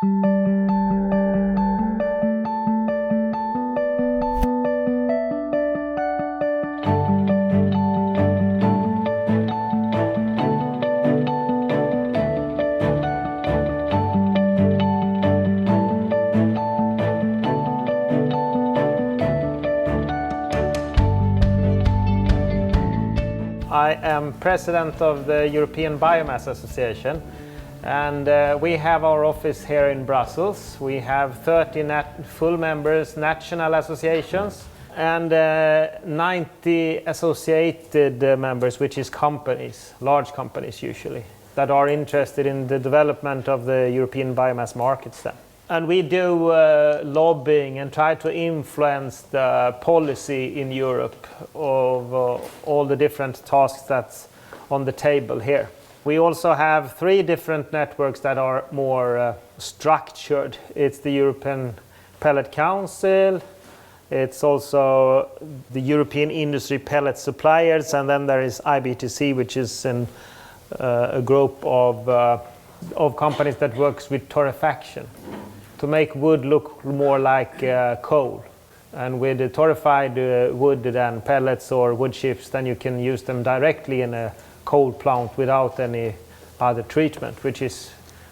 I am president of the European Biomass Association, and we have our office here in Brussels. We have 30 full members, national associations, and 90 associated members, which is companies, large companies usually, that are interested in the development of the European biomass markets then. And we do lobbying and try to influence the policy in Europe of all the different tasks that's on the table here. We also have 3 different networks that are more structured. It's the European Pellet Council, it's also the European Industry Pellet Suppliers, and then there is IBTC, which is a group of companies that works with torrefaction to make wood look more like coal. And with the torrefied wood and pellets or wood chips, then you can use them directly in a coal plant without any other treatment, which is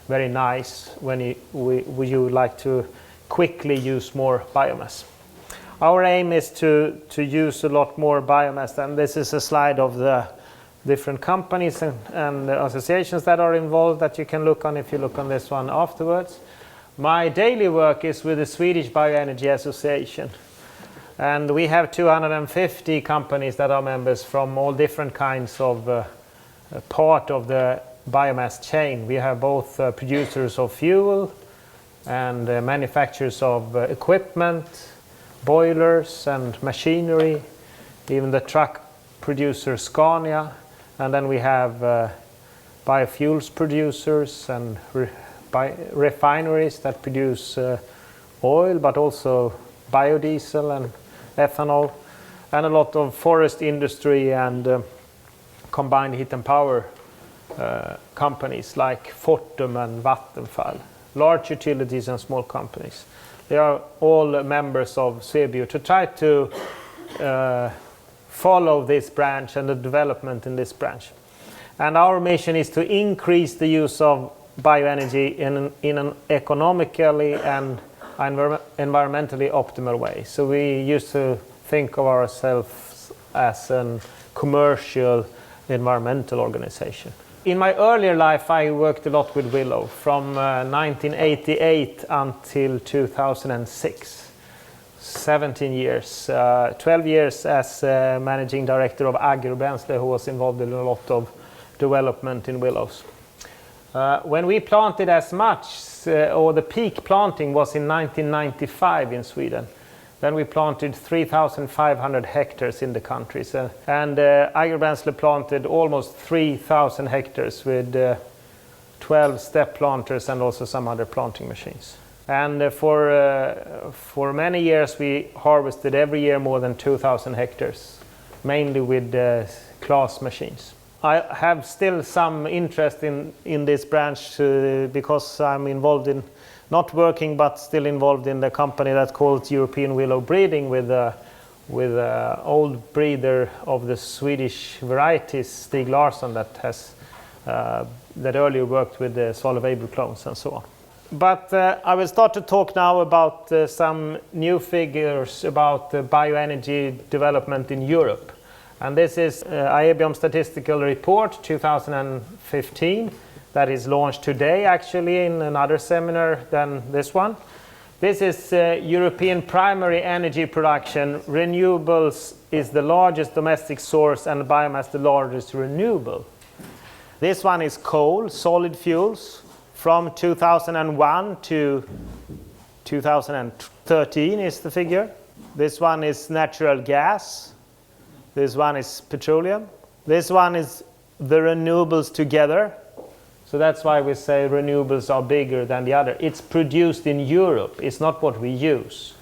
very nice when you like to quickly use more biomass. Our aim is to use a lot more biomass, and this is a slide of the different companies and associations that are involved that you can look on if you look on this one afterwards. My daily work is with the Swedish Bioenergy Association, and we have 250 companies that are members from all different kinds of part of the biomass chain. We have both producers of fuel and manufacturers of equipment, boilers and machinery, even the truck producer Scania, and then we have biofuels producers and refineries that produce oil, but also biodiesel and ethanol, and a lot of forest industry and combined heat and power companies like Fortum and Vattenfall, large utilities and small companies. They are all members of Svebio to try to follow this branch and the development in this branch. And our mission is to increase the use of bioenergy in an economically and environmentally optimal way. So we used to think of ourselves as a commercial environmental organization. In my earlier life, I worked a lot with willow from 1988 until 2006. 17 years, 12 years as managing director of Aebiom, who was involved in a lot of development in willows. When we planted as much, or the peak planting was in 1995 in Sweden. Then we planted 3,500 hectares in the countries. And Aebiom planted almost 3,000 hectares with 12 step planters and also some other planting machines. And for many years we harvested every year more than 2,000 hectares, mainly with class machines. I have still some interest in this branch because I'm involved in, not working but still involved in the company that's called European Willow Breeding with an old breeder of the Swedish varieties, Stig Larsson, that has that earlier worked with the Svebio clones and so on. But I will start to talk now about some new figures about bioenergy development in Europe. And this is Aebiom Statistical Report 2015 that is launched today actually in another seminar than this one. This is European primary energy production. Renewables is the largest domestic source and biomass the largest renewable. This one is coal, solid fuels, from 2001 to 2013 is the figure. This one is natural gas. This one is petroleum. This one is the renewables together. So that's why we say renewables are bigger than the other. It's produced in Europe. It's not what we use.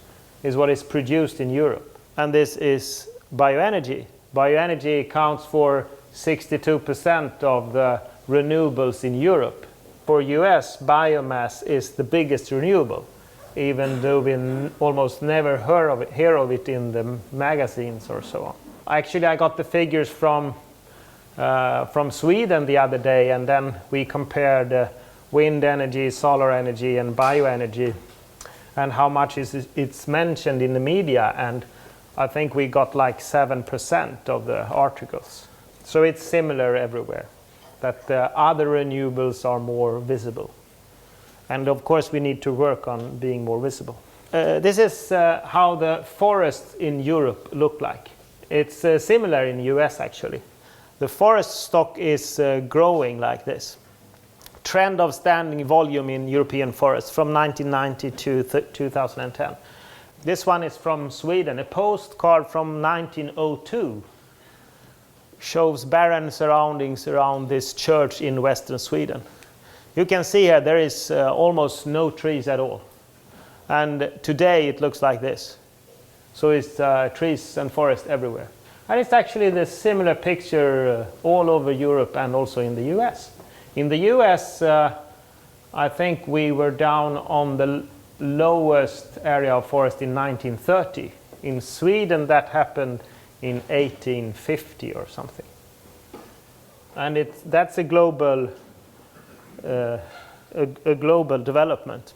It's what is produced in Europe. And this is bioenergy. Bioenergy accounts for 62% of the renewables in Europe. for US, biomass is the biggest renewable, even though we almost never hear of it in the magazines or so on. Actually, I got the figures from Sweden the other day, and then we compared wind energy, solar energy, and bioenergy, and how much it's mentioned in the media, and I think we got like 7% of the articles. So it's similar everywhere, that the other renewables are more visible. And of course we need to work on being more visible. This is how the forests in Europe look like. It's similar in the US actually. The forest stock is growing like this. Trend of standing volume in European forests from 1990 to 2010. This one is from Sweden, a postcard from 1902. Shows barren surroundings around this church in western Sweden. You can see here there is almost no trees at all. And today it looks like this. So it's trees and forest everywhere. And it's actually the similar picture all over Europe and also in the US. In the US, I think we were down on the lowest area of forest in 1930. In Sweden that happened in 1850 or something. And that's a global development.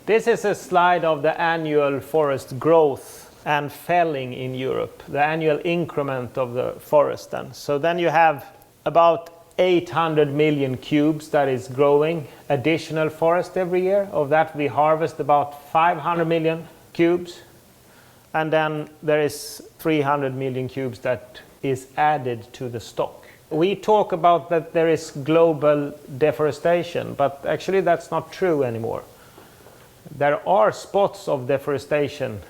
This is a slide of the annual forest growth and felling in Europe, the annual increment of the forest then. So then you have about 800 million cubes that is growing additional forest every year. Of that we harvest about 500 million cubes. And then there is 300 million cubes that is added to the stock. We talk about that there is global deforestation, but actually that's not true anymore. There are spots of deforestation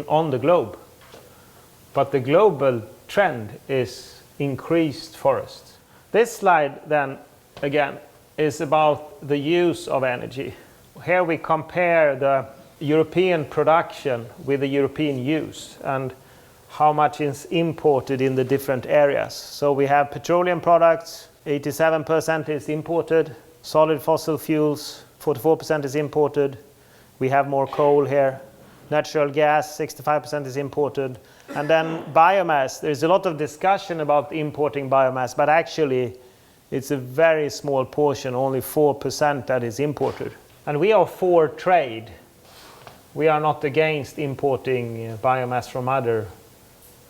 on the globe, but the global trend is increased forests. This slide then, again, is about the use of energy. Here we compare the European production with the European use and how much is imported in the different areas. So we have petroleum products, 87% is imported, solid fossil fuels, 44% is imported. We have more coal here. Natural gas, 65% is imported. And then biomass, there's a lot of discussion about importing biomass, but actually it's a very small portion, only 4% that is imported. And we are for trade. We are not against importing biomass from other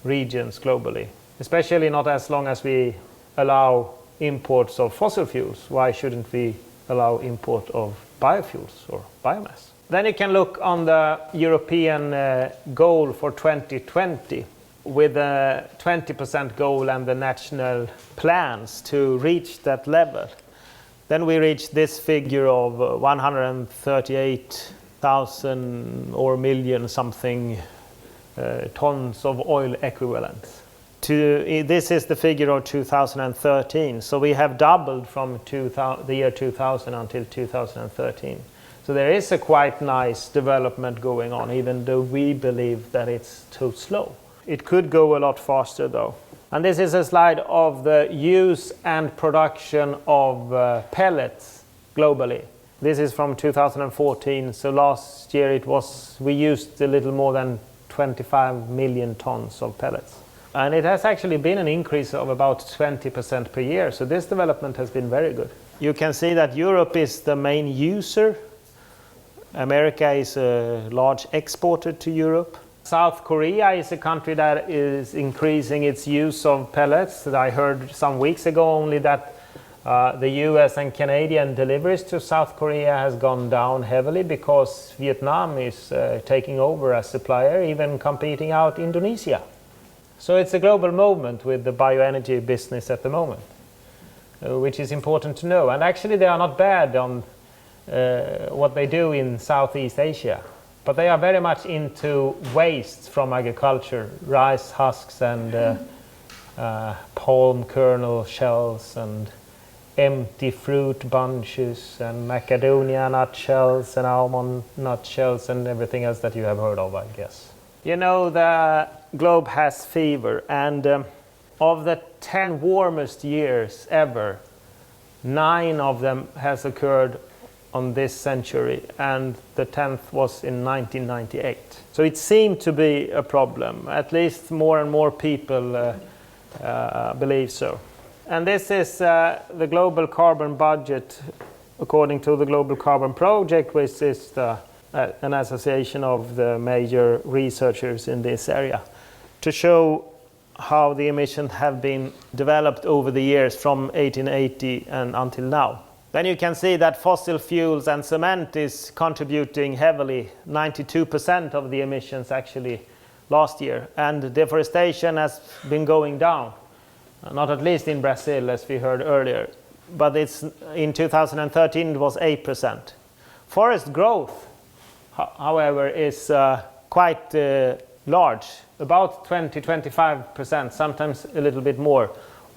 regions globally, especially not as long as we allow imports of fossil fuels. Why shouldn't we allow import of biofuels or biomass? Then you can look on the European goal for 2020 with a 20% goal and the national plans to reach that level. Then we reach this figure of 138,000 or million something tons of oil equivalent. This is the figure of 2013. So we have doubled from the year 2000 until 2013. So there is a quite nice development going on, even though we believe that it's too slow. It could go a lot faster though. And this is a slide of the use and production of pellets globally. This is from 2014. So last year we used a little more than 25 million tons of pellets. And it has actually been an increase of about 20% per year. So this development has been very good. You can see that Europe is the main user. America is a large exporter to Europe. South Korea is a country that is increasing its use of pellets. I heard some weeks ago only that the US and Canadian deliveries to South Korea has gone down heavily because Vietnam is taking over as supplier, even competing out Indonesia. So it's a global movement with the bioenergy business at the moment, which is important to know. And actually they are not bad on what they do in Southeast Asia, but they are very much into waste from agriculture, rice husks and palm kernel shells and empty fruit bunches and macadamia nut shells and almond nut shells and everything else that you have heard of, I guess. You know, the globe has fever, and of the 10 warmest years ever, 9 of them has occurred on this century, and the 10th was in 1998. So it seemed to be a problem. At least more and more people believe so. And this is the global carbon budget according to the Global Carbon Project, which is an association of the major researchers in this area, to show how the emissions have been developed over the years from 1880 and until now. Then you can see that fossil fuels and cement is contributing heavily, 92% of the emissions actually last year. And deforestation has been going down, not at least in Brazil, as we heard earlier. But in 2013 it was 8%. Forest growth, however, is quite large, about 20-25%, sometimes a little bit more,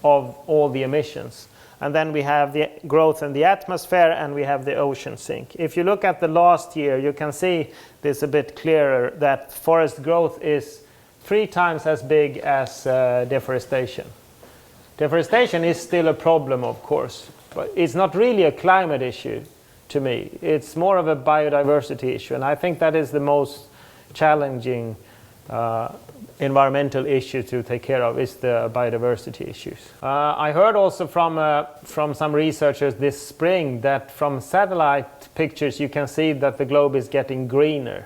of all the emissions. And then we have the growth in the atmosphere, and we have the ocean sink. If you look at the last year, you can see this a bit clearer, that forest growth is 3 times as big as deforestation. Deforestation is still a problem, of course, but it's not really a climate issue to me. It's more of a biodiversity issue, and I think that is the most challenging environmental issue to take care of, is the biodiversity issues. I heard also from some researchers this spring that from satellite pictures you can see that the globe is getting greener.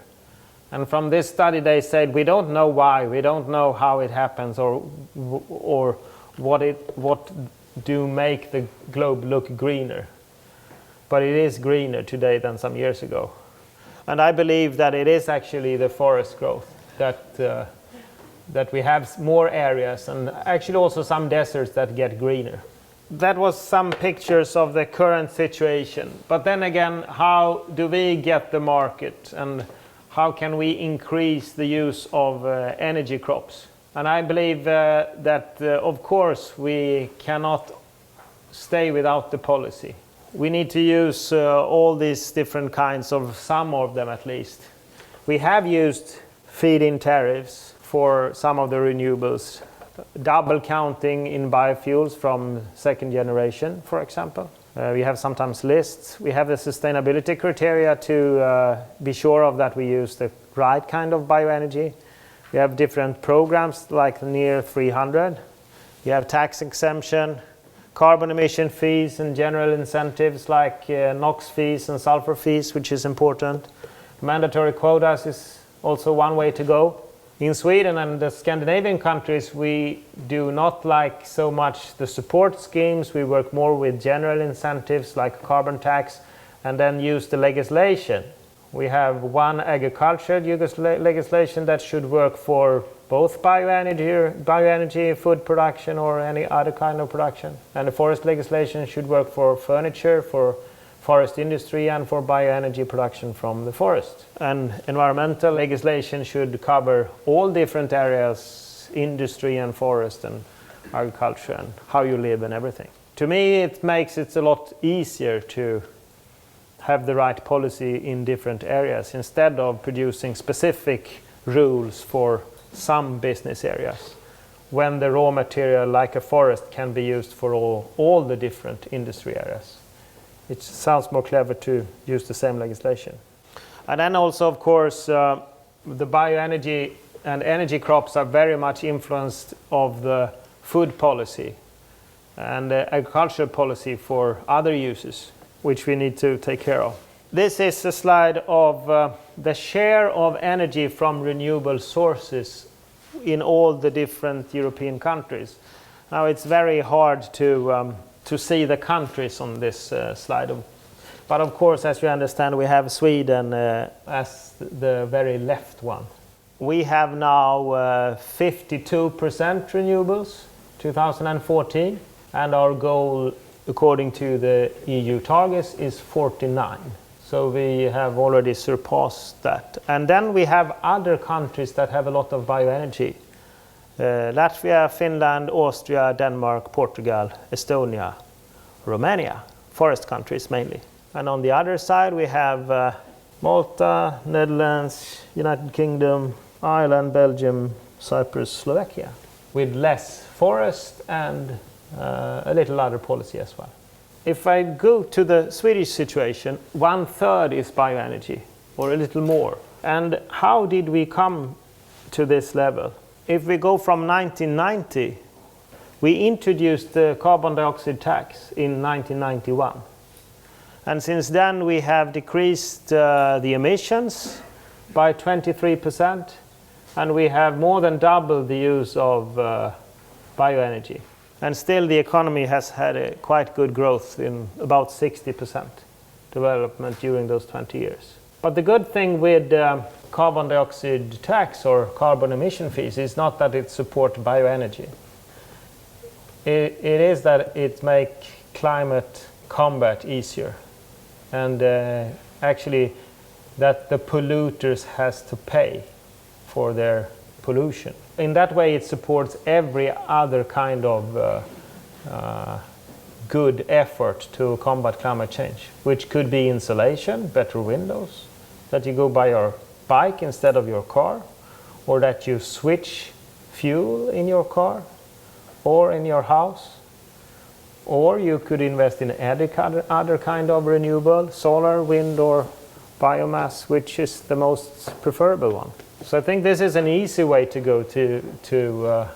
And from this study they said, we don't know why, we don't know how it happens, or what do make the globe look greener. But it is greener today than some years ago. And I believe that it is actually the forest growth that we have more areas, and actually also some deserts that get greener. That was some pictures of the current situation. But then again, how do we get the market, and how can we increase the use of energy crops? And I believe that of course we cannot stay without the policy. We need to use all these different kinds of, some of them at least. We have used feed-in tariffs for some of the renewables, double counting in biofuels from second generation, for example. We have sometimes lists. We have the sustainability criteria to be sure of that we use the right kind of bioenergy. We have different programs like Near 300. We have tax exemption, carbon emission fees, and general incentives like NOx fees and sulfur fees, which is important. Mandatory quotas is also one way to go. In Sweden and the Scandinavian countries, we do not like so much the support schemes. We work more with general incentives like carbon tax, and then use the legislation. We have one agriculture legislation that should work for both bioenergy, food production, or any other kind of production. And the forest legislation should work for furniture, for forest industry, and for bioenergy production from the forest. And environmental legislation should cover all different areas, industry and forest and agriculture, and how you live and everything. To me, it makes it a lot easier to have the right policy in different areas, instead of producing specific rules for some business areas, when the raw material like a forest can be used for all the different industry areas. It sounds more clever to use the same legislation. And then also, of course, the bioenergy and energy crops are very much influenced of the food policy and the agricultural policy for other uses, which we need to take care of. This is a slide of the share of energy from renewable sources in all the different European countries. Now it's very hard to see the countries on this slide. But of course, as you understand, we have Sweden as the very left one. We have now 52% renewables, 2014, and our goal, according to the EU targets, is 49. So we have already surpassed that. And then we have other countries that have a lot of bioenergy. Latvia, Finland, Austria, Denmark, Portugal, Estonia, Romania, forest countries mainly. And on the other side we have Malta, Netherlands, United Kingdom, Ireland, Belgium, Cyprus, Slovakia, with less forest and a little other policy as well. If I go to the Swedish situation, 1/3 is bioenergy, or a little more. And how did we come to this level? If we go from 1990, we introduced the carbon dioxide tax in 1991. And since then we have decreased the emissions by 23%, and we have more than doubled the use of bioenergy. And still the economy has had a quite good growth in about 60% development during those 20 years. But the good thing with carbon dioxide tax or carbon emission fees is not that it supports bioenergy. It is that it makes climate combat easier, and actually that the polluters has to pay for their pollution. In that way it supports every other kind of good effort to combat climate change, which could be insulation, better windows, that you go by your bike instead of your car, or that you switch fuel in your car or in your house, or you could invest in any other kind of renewable, solar, wind, or biomass, which is the most preferable one. So I think this is an easy way to go to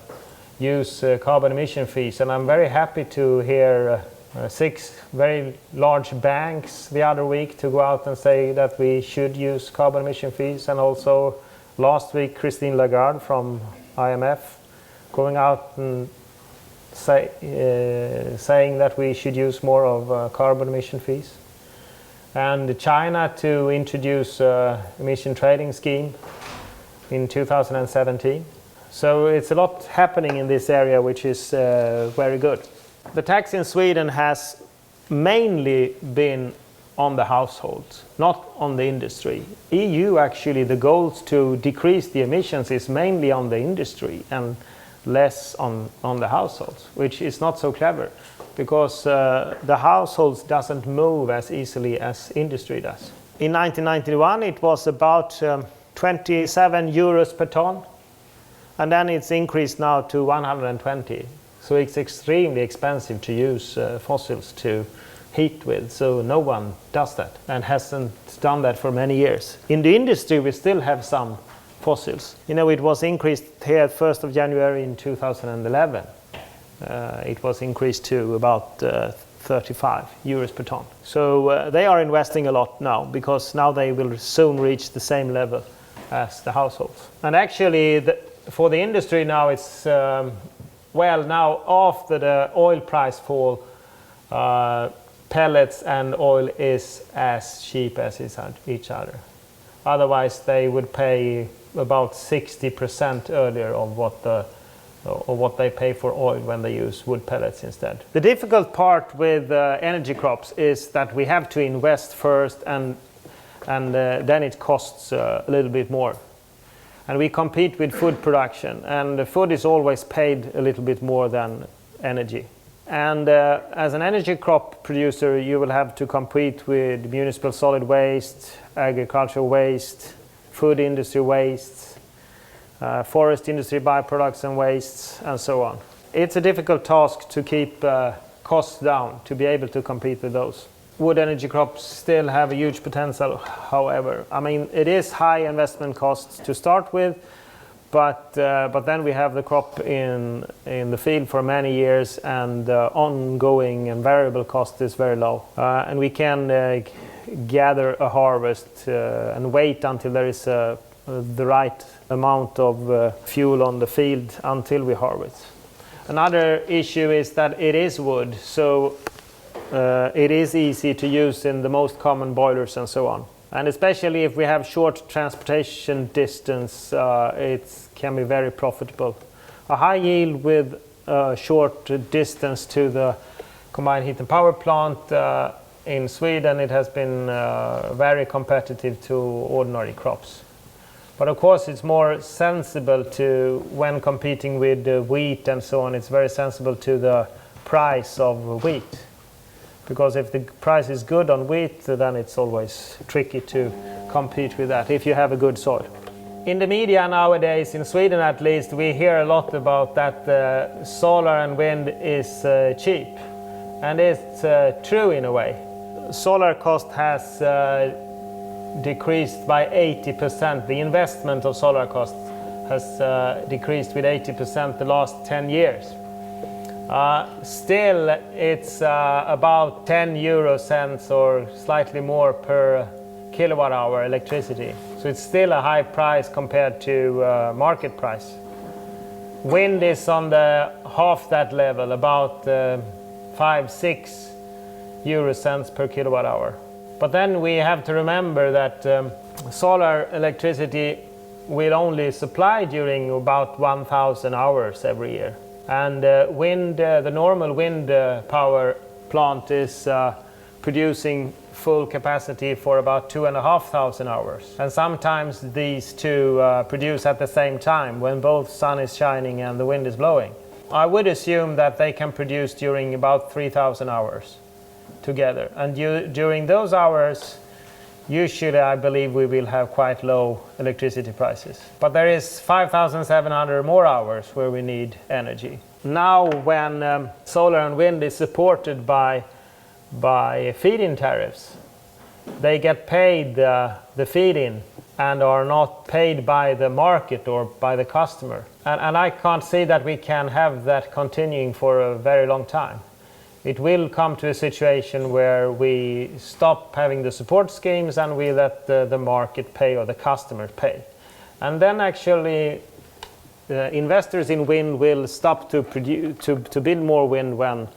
use carbon emission fees, and I'm very happy to hear 6 very large banks the other week to go out and say that we should use carbon emission fees, and also last week Christine Lagarde from IMF going out and saying that we should use more of carbon emission fees, and China to introduce emission trading scheme in 2017. So it's a lot happening in this area, which is very good. The tax in Sweden has mainly been on the households, not on the industry. EU actually, the goals to decrease the emissions is mainly on the industry and less on the households, which is not so clever, because the households doesn't move as easily as industry does. In 1991 it was about 27 euros per ton, and then it's increased now to 120. So it's extremely expensive to use fossils to heat with, so no one does that and hasn't done that for many years. In the industry we still have some fossils. You know, it was increased here 1st of January in 2011. It was increased to about 35 euros per ton. So they are investing a lot now, because now they will soon reach the same level as the households. And actually for the industry now it's well, now after the oil price fall, pellets and oil is as cheap as each other. Otherwise they would pay about 60% earlier of what they pay for oil when they use wood pellets instead. The difficult part with energy crops is that we have to invest first, and then it costs a little bit more. And we compete with food production, and the food is always paid a little bit more than energy. And as an energy crop producer, you will have to compete with municipal solid waste, agricultural waste, food industry wastes, forest industry byproducts and wastes, and so on. It's a difficult task to keep costs down, to be able to compete with those. Wood energy crops still have a huge potential, however. I mean, it is high investment costs to start with, but then we have the crop in the field for many years, and the ongoing and variable cost is very low. And we can gather a harvest and wait until there is the right amount of fuel on the field until we harvest. Another issue is that it is wood, so it is easy to use in the most common boilers and so on. And especially if we have short transportation distance, it can be very profitable. A high yield with a short distance to the combined heat and power plant in Sweden, it has been very competitive to ordinary crops. But of course it's more sensible to, when competing with wheat and so on, it's very sensible to the price of wheat. Because if the price is good on wheat, then it's always tricky to compete with that if you have a good soil. In the media nowadays, in Sweden at least, we hear a lot about that solar and wind is cheap. And it's true in a way. Solar cost has decreased by 80%. The investment of solar cost has decreased with 80% the last 10 years. Still, it's about 10 euro cents or slightly more per kilowatt hour electricity. So it's still a high price compared to market price. Wind is on the half that level, about 5-6 euro cents per kilowatt hour. But then we have to remember that solar electricity will only supply during about 1,000 hours every year. And the normal wind power plant is producing full capacity for about 2,500 hours. And sometimes these two produce at the same time when both sun is shining and the wind is blowing. I would assume that they can produce during about 3,000 hours together. And during those hours, usually I believe we will have quite low electricity prices. But there is 5,700 more hours where we need energy. Now when solar and wind is supported by feed-in tariffs, they get paid the feed-in and are not paid by the market or by the customer. And I can't see that we can have that continuing for a very long time. It will come to a situation where we stop having the support schemes and we let the market pay or the customers pay. And then actually investors in wind will stop to build more wind when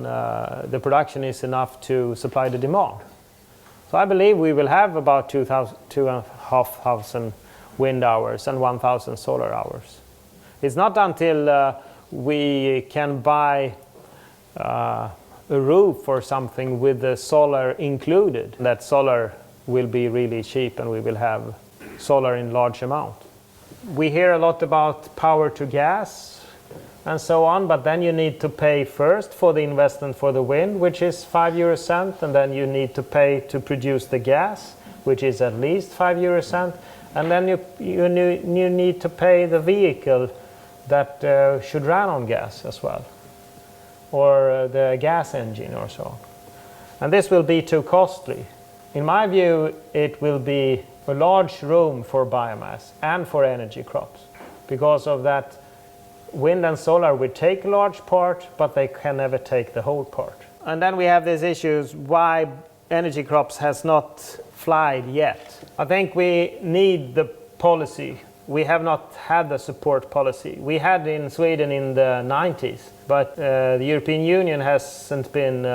the production is enough to supply the demand. So I believe we will have about 2,500 wind hours and 1,000 solar hours. It's not until we can buy a roof or something with the solar included that solar will be really cheap and we will have solar in large amount. We hear a lot about power to gas and so on, but then you need to pay first for the investment for the wind, which is 5 euro cent, and then you need to pay to produce the gas, which is at least 5 euro cent, and then you need to pay the vehicle that should run on gas as well, or the gas engine or so on. And this will be too costly. In my view, it will be a large room for biomass and for energy crops. Because of that, wind and solar will take a large part, but they can never take the whole part. And then we have these issues why energy crops has not flied yet. I think we need the policy. We have not had the support policy. We had in Sweden in the 90s, but the European Union hasn't been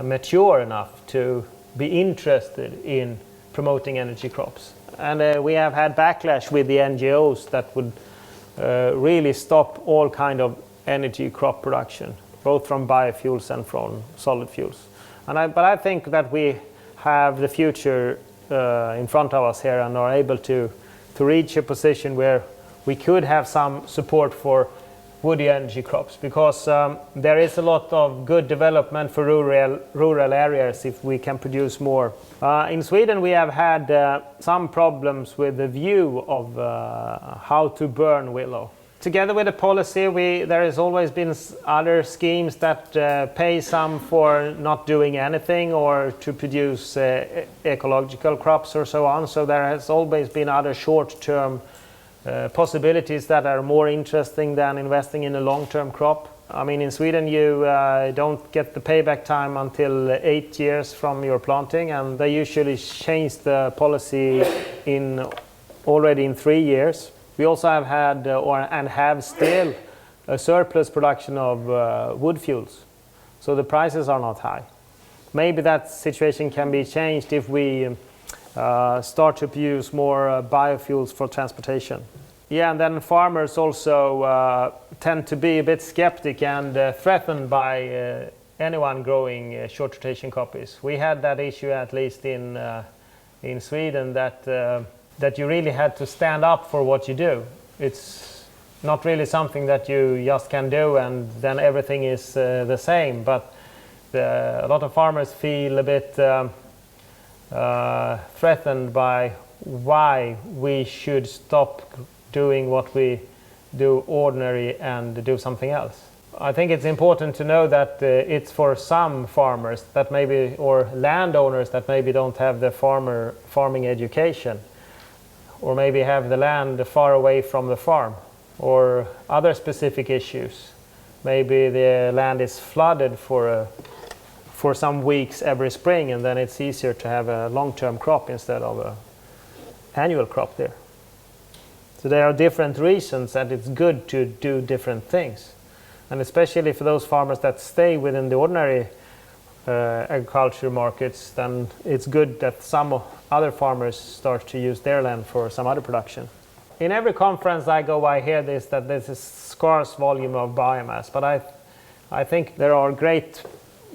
mature enough to be interested in promoting energy crops. And we have had backlash with the NGOs that would really stop all kind of energy crop production, both from biofuels and from solid fuels. But I think that we have the future in front of us here and are able to reach a position where we could have some support for woody energy crops, because there is a lot of good development for rural areas if we can produce more. In Sweden we have had some problems with the view of how to burn willow. Together with the policy, there has always been other schemes that pay some for not doing anything or to produce ecological crops or so on. So there has always been other short-term possibilities that are more interesting than investing in a long-term crop. I mean, in Sweden you don't get the payback time until 8 years from your planting, and they usually change the policy already in 3 years. We also have had and have still a surplus production of wood fuels, so the prices are not high. Maybe that situation can be changed if we start to use more biofuels for transportation. Yeah, and then farmers also tend to be a bit skeptic and threatened by anyone growing short rotation copies. We had that issue at least in Sweden, that you really had to stand up for what you do. It's not really something that you just can do and then everything is the same, but a lot of farmers feel a bit threatened by why we should stop doing what we do ordinary and do something else. I think it's important to know that it's for some farmers that maybe, or landowners that maybe don't have the farming education, or maybe have the land far away from the farm, or other specific issues. Maybe the land is flooded for some weeks every spring, and then it's easier to have a long-term crop instead of an annual crop there. So there are different reasons that it's good to do different things. And especially for those farmers that stay within the ordinary agriculture markets, then it's good that some other farmers start to use their land for some other production. In every conference I go, I hear this, that there's a scarce volume of biomass, but I think there are great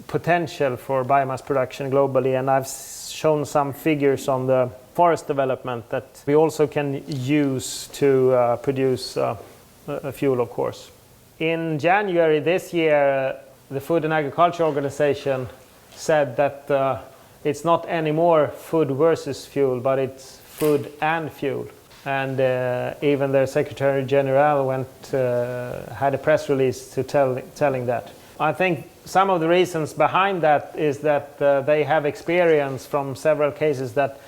potential for biomass production globally, and I've shown some figures on the forest development that we also can use to produce a fuel, of course. In January this year, the Food and Agriculture Organization said that it's not anymore food versus fuel, but it's food and fuel. And even their Secretary General had a press release to telling that. I think some of the reasons behind that is that they have experience from several cases that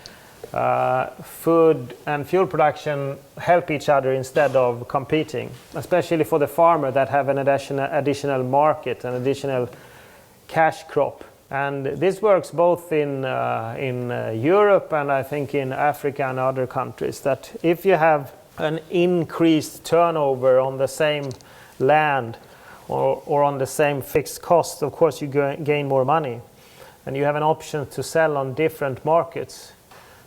food and fuel production help each other instead of competing, especially for the farmer that have an additional market, an additional cash crop. And this works both in Europe and I think in Africa and other countries, that if you have an increased turnover on the same land or on the same fixed cost, of course you gain more money. And you have an option to sell on different markets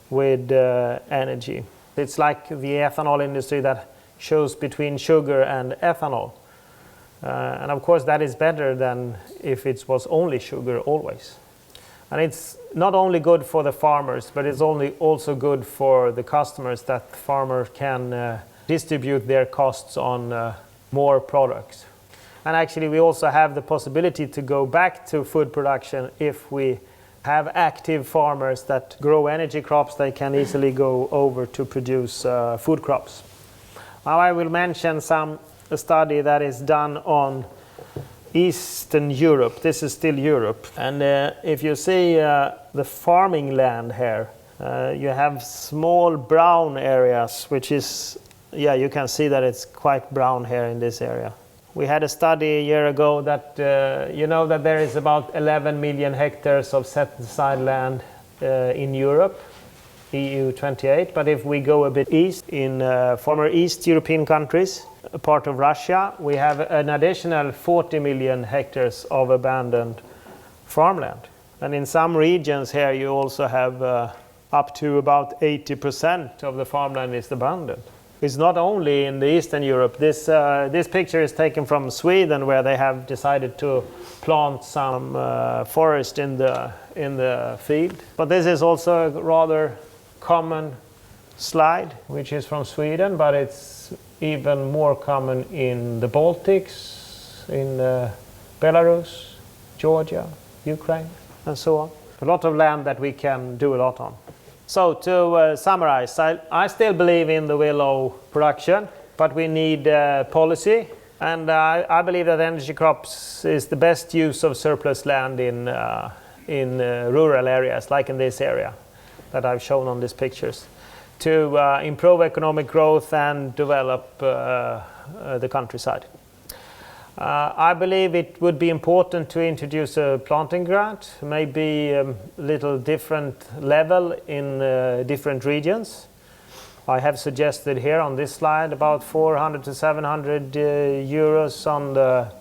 with energy. It's like the ethanol industry that chose between sugar and ethanol. And of course that is better than if it was only sugar always. And it's not only good for the farmers, but it's also good for the customers, that the farmer can distribute their costs on more products. And actually we also have the possibility to go back to food production if we have active farmers that grow energy crops. They can easily go over to produce food crops. Now I will mention a study that is done on Eastern Europe. This is still Europe. And if you see the farming land here, you have small brown areas, which is, you can see that it's quite brown here in this area. We had a study a year ago that that there is about 11 million hectares of set-aside land in Europe, EU 28. But if we go a bit east, in former East European countries, a part of Russia, we have an additional 40 million hectares of abandoned farmland. And in some regions here, you also have up to about 80% of the farmland is abandoned. It's not only in the Eastern Europe. This picture is taken from Sweden, where they have decided to plant some forest in the field. But this is also a rather common slide, which is from Sweden, but it's even more common in the Baltics, in Belarus, Georgia, Ukraine, and so on. A lot of land that we can do a lot on. So to summarize, I still believe in the willow production, but we need policy. And I believe that energy crops is the best use of surplus land in rural areas, like in this area that I've shown on these pictures, to improve economic growth and develop the countryside. I believe it would be important to introduce a planting grant, maybe a little different level in different regions. I have suggested here on this slide about 400 to 700 euros on the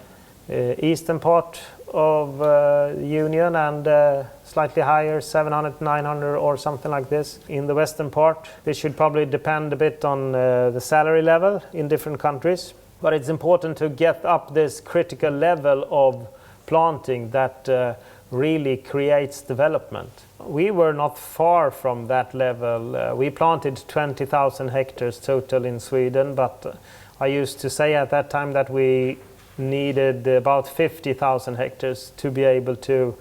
eastern part of the Union, and slightly higher, 700 to 900 or something like this in the western part. This should probably depend a bit on the salary level in different countries. But it's important to get up this critical level of planting that really creates development. We were not far from that level. We planted 20,000 hectares total in Sweden, but I used to say at that time that we needed about 50,000 hectares to be able to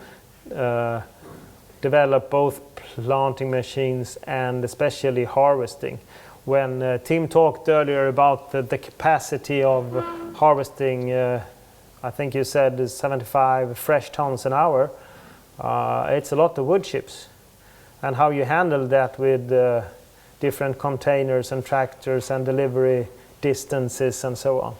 develop both planting machines and especially harvesting. When Tim talked earlier about the capacity of harvesting, I think you said 75 fresh tons an hour. It's a lot of wood chips. And how you handle that with different containers and tractors and delivery distances and so on.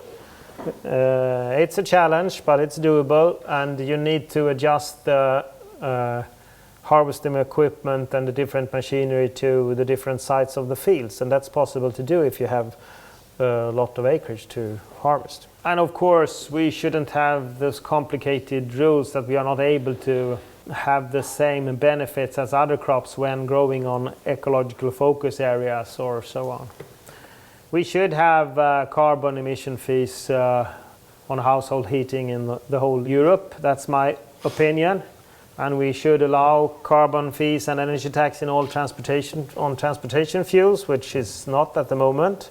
It's a challenge, but it's doable, and you need to adjust the harvesting equipment and the different machinery to the different sites of the fields, and that's possible to do if you have a lot of acreage to harvest. And of course, we shouldn't have those complicated rules that we are not able to have the same benefits as other crops when growing on ecological focus areas or so on. We should have carbon emission fees on household heating in the whole Europe. That's my opinion. And we should allow carbon fees and energy tax in all transportation fuels, which is not at the moment.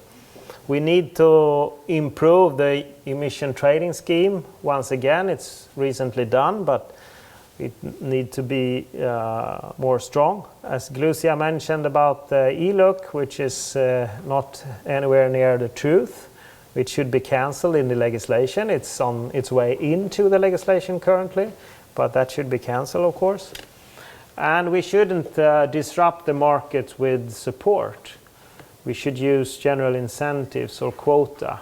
We need to improve the emission trading scheme. Once again, it's recently done, but it needs to be more strong. As Lucia mentioned about the e-look, which is not anywhere near the truth, it should be cancelled in the legislation. It's on its way into the legislation currently, but that should be cancelled, of course. And we shouldn't disrupt the market with support. We should use general incentives or quota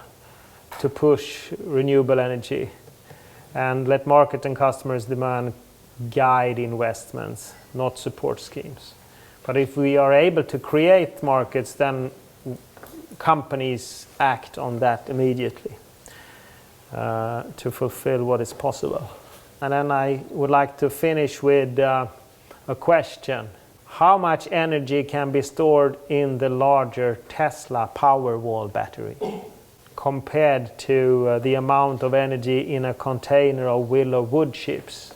to push renewable energy and let market and customers demand guide investments, not support schemes. But if we are able to create markets, then companies act on that immediately to fulfill what is possible. And then I would like to finish with a question. How much energy can be stored in the larger Tesla Powerwall battery compared to the amount of energy in a container of willow wood chips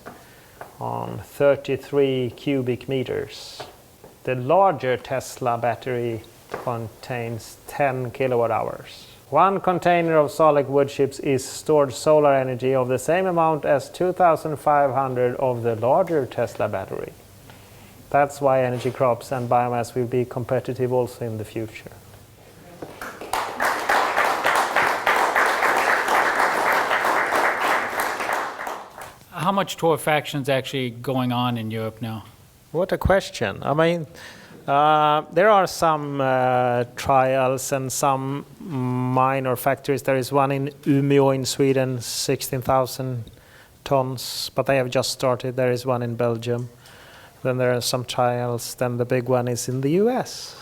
on 33 cubic meters? The larger Tesla battery contains 10 kilowatt hours. One container of solid wood chips is stored solar energy of the same amount as 2,500 of the larger Tesla battery. That's why energy crops and biomass will be competitive also in the future. How much torrefaction is actually going on in Europe now? What a question. I mean, there are some trials and some minor factories. There is one in Umeå in Sweden, 16,000 tons, but they have just started. There is one in Belgium. Then there are some trials. Then the big one is in the US.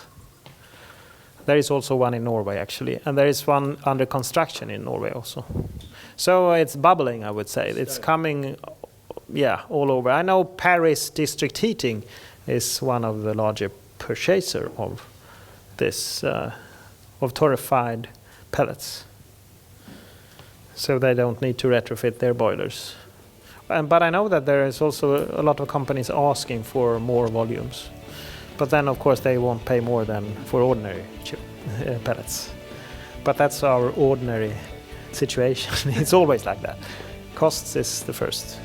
There is also one in Norway, actually. And there is one under construction in Norway also. So it's bubbling, I would say. It's coming, all over. I know Paris District Heating is one of the larger purchaser of this, of torrefied pellets. So they don't need to retrofit their boilers. But I know that there is also a lot of companies asking for more volumes. But then, of course, they won't pay more than for ordinary pellets. But that's our ordinary situation. It's always like that. Costs is the first.